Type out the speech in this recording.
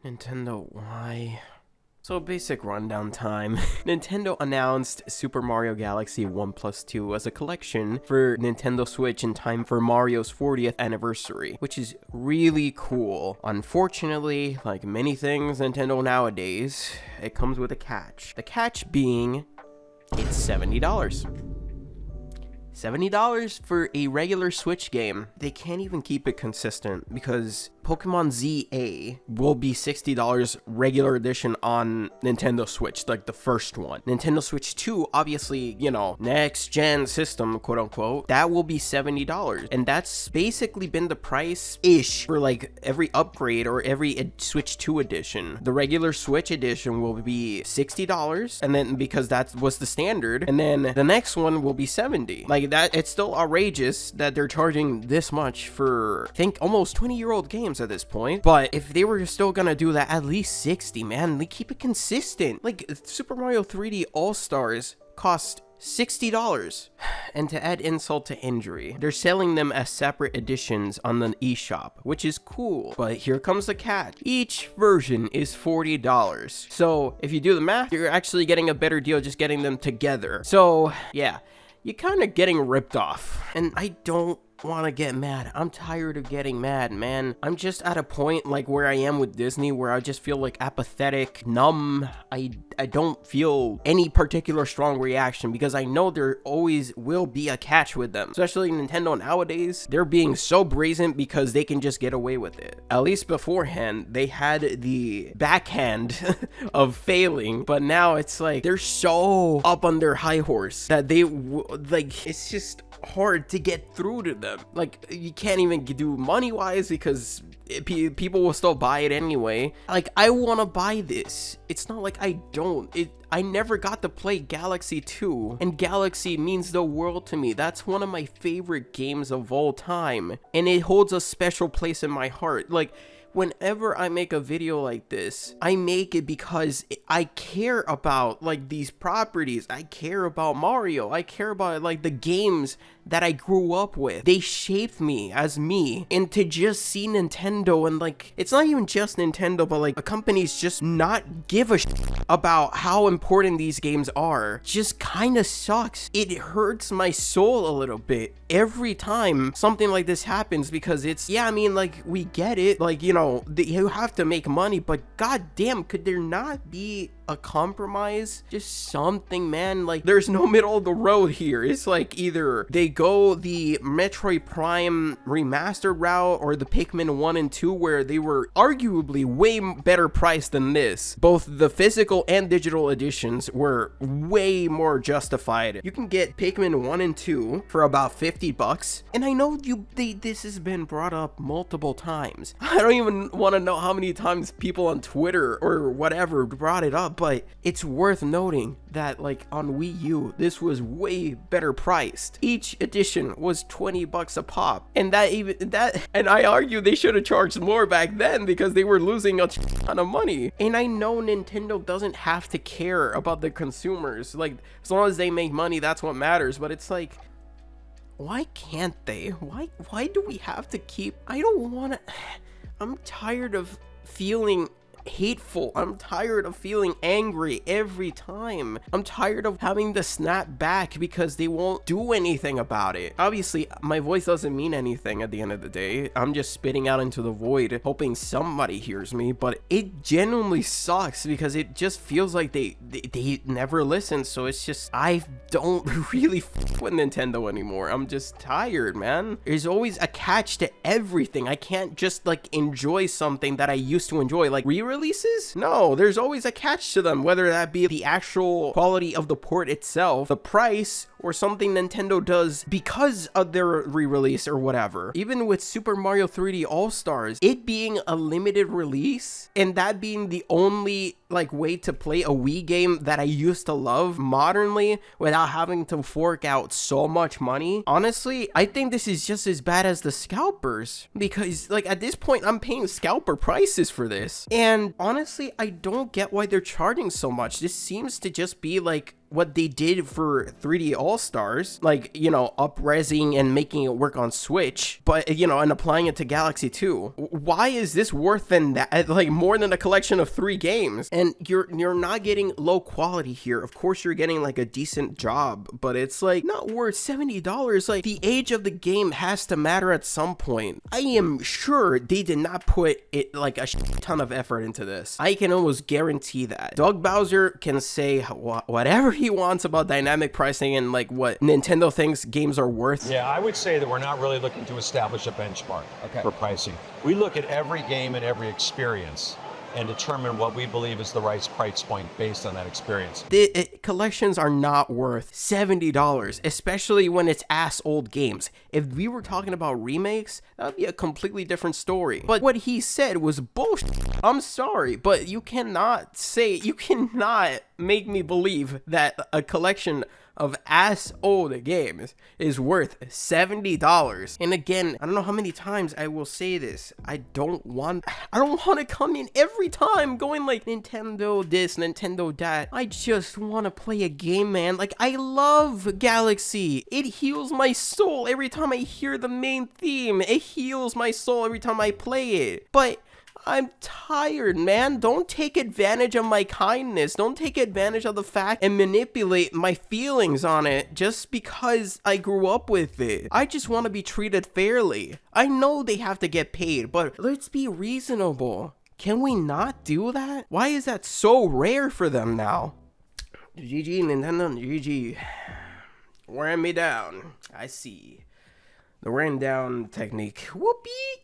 Nintendo, why? So basic rundown time. Nintendo announced Super Mario Galaxy 1+2 as a collection for Nintendo Switch in time for Mario's 40th anniversary, which is really cool. Unfortunately, like many things Nintendo nowadays, it comes with a catch. The catch being, it's $70. $70 for a regular Switch game. They can't even keep it consistent because Pokemon ZA will be $60 regular edition on Nintendo Switch, like the first one. Nintendo Switch 2, obviously, you know, next gen system, quote unquote, that will be $70. And that's basically been the price-ish for like every upgrade or every Switch 2 edition. The regular Switch edition will be $60, and then because that was the standard, and then the next one will be $70. Like that, it's still outrageous that they're charging this much for, I think, almost 20-year-old games at this point. But if they were still gonna do that, at least 60, man. They keep it consistent. Like Super Mario 3D All-Stars cost $60. And to add insult to injury, they're selling them as separate editions on the eShop, which is cool. But here comes the catch. Each version is $40. So if you do the math, you're actually getting a better deal just getting them together. So yeah, you're kind of getting ripped off. And I don't want to get mad. I'm tired of getting mad, man. I'm just at a point like where I am with Disney where I just feel like apathetic, numb. I don't feel any particular strong reaction because I know there always will be a catch with them. Especially Nintendo nowadays, they're being so brazen because they can just get away with it. At least beforehand, they had the backhand of failing, but now it's like they're so up on their high horse that they like, it's just hard to get through to them. Like, you can't even do money wise because people will still buy it anyway. Like, I want to buy this. It's not like I don't. I never got to play Galaxy 2, and Galaxy means the world to me. That's one of my favorite games of all time, and it holds a special place in my heart. Like, whenever I make a video like this, I make it because I care about like these properties. I care about Mario. I care about like the games that I grew up with. They shaped me as me. And to just see Nintendo and like, it's not even just Nintendo, but like companies just not give a shit about how important these games are just kind of sucks. It hurts my soul a little bit every time something like this happens because it's, yeah, I mean, like, we get it. Like, you know, you have to make money, but goddamn, could there not be a compromise? Just something, man. Like, there's no middle of the road here. It's like either they go the Metroid Prime remastered route or the Pikmin 1 and 2 where they were arguably way better priced than this. Both the physical and digital editions were way more justified. You can get Pikmin 1 and 2 for about $50, and I know this has been brought up multiple times. I don't even want to know how many times people on Twitter or whatever brought it up, but it's worth noting that like on Wii U, this was way better priced. Each edition was $20 a pop, and and I argue they should have charged more back then because they were losing a ton of money. And I know Nintendo doesn't have to care about the consumers. Like, as long as they make money, that's what matters. But it's like, why can't they? Why do we have to keep? I don't want to. I'm tired of feeling hateful. I'm tired of feeling angry every time. I'm tired of having to snap back because they won't do anything about it. Obviously, my voice doesn't mean anything at the end of the day. I'm just spitting out into the void, hoping somebody hears me, but it genuinely sucks because it just feels like they never listen. So it's just, I don't really f with Nintendo anymore. I'm just tired, man. There's always a catch to everything. I can't just like enjoy something that I used to enjoy, like re-releases. No, there's always a catch to them, whether that be the actual quality of the port itself, the price, or something Nintendo does because of their re-release or whatever. Even with Super Mario 3D All-Stars, it being a limited release and that being the only like way to play a Wii game that I used to love modernly without having to fork out so much money. Honestly, I think this is just as bad as the scalpers because like at this point I'm paying scalper prices for this. And honestly, I don't get why they're charging so much. This seems to just be like what they did for 3D All-Stars, like, you know, up-resing and making it work on Switch, but, you know, and applying it to Galaxy 2. Why is this worth than that? Like, more than a collection of 3 games? And you're not getting low quality here. Of course, you're getting, like, a decent job, but it's, like, not worth $70. Like, the age of the game has to matter at some point. I am sure they did not put it, like, a ton of effort into this. I can almost guarantee that. Doug Bowser can say whatever he wants about dynamic pricing and like what Nintendo thinks games are worth. Yeah, I would say that we're not really looking to establish a benchmark for pricing. We look at every game and every experience and determine what we believe is the right price point based on that experience. The collections are not worth $70, especially when it's ass old games. If we were talking about remakes, that would be a completely different story. But what he said was bullshit. I'm sorry, but you cannot make me believe that a collection of ass old games is worth $70. And again, I don't know how many times I will say this. I don't want to come in every time going like Nintendo this, Nintendo that. I just want to play a game, man. Like, I love Galaxy. It heals my soul every time I hear the main theme. It heals my soul every time I play it. But I'm tired, man. Don't take advantage of my kindness. Don't take advantage of the fact and manipulate my feelings on it just because I grew up with it. I just want to be treated fairly. I know they have to get paid, but let's be reasonable. Can we not do that? Why is that so rare for them now? GG, Nintendo, GG. Wearing me down. I see. The wearing down technique. Whoopee!